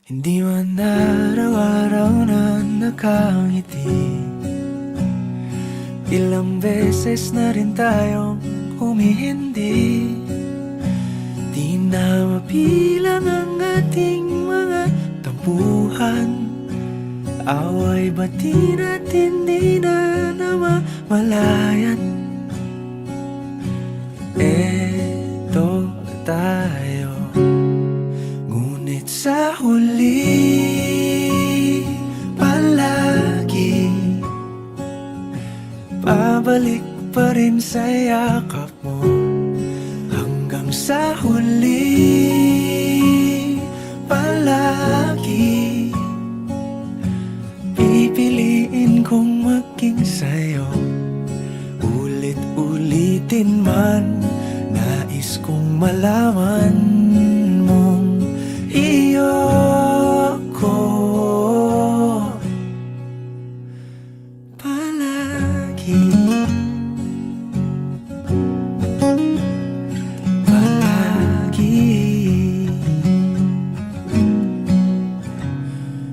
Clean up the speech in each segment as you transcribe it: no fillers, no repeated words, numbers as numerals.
Hindi man araw-araw na nakangiti, ilang beses na rin tayong humihindi. Di na mapilang ang ating mga tampuhan, away bati natin di na namamalayan. Eto tayo, ngunit sa huli palagi babalik pa rin sa yakap mo. Hanggang sa huli palagi pipiliin kong maging sa'yo. Ulit-ulitin man, nais kong malaman mong iyo ko palagi.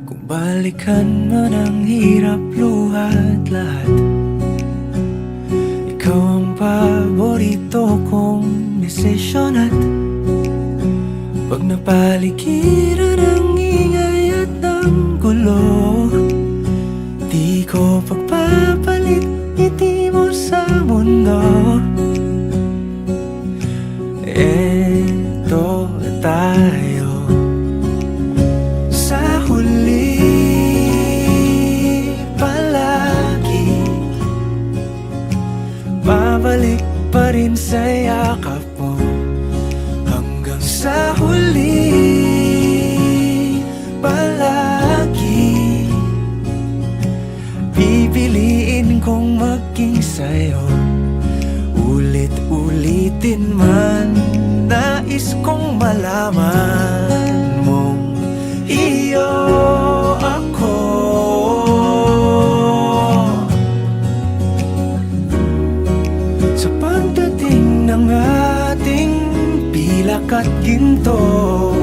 Kung balikan man ang hirap, luha at lahat, ikaw ang paborito kong desisyon. At pag napaligiran ang ingay at ang gulo, di ko pagpapalit ngiti mo sa mundo. Eto tayo, sa huli palagi babalik pa rin sa yakap mo. Hanggang sa huli palagi pipiliin kong maging sa'yo. Ulit-ulitin man, nais kong malaman mong iyo ako. Sa pagdating ng ating pilak at ginto,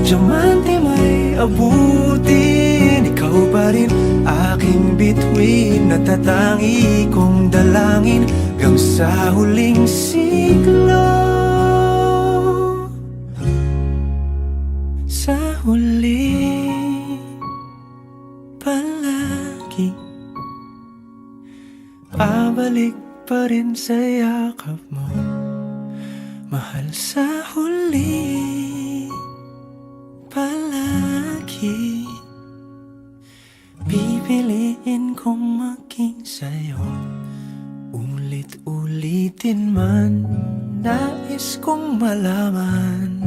diamante may abutin, ikaw pa rin aking bituin, natatangi kong dalangin hanggang sa huling siglo. Sa huli palagi babalik pa rin sa yakap mo, mahal. Sa huli palagi pipiliin kong maging sa'yo. Ulit-ulitin man, nais kong malaman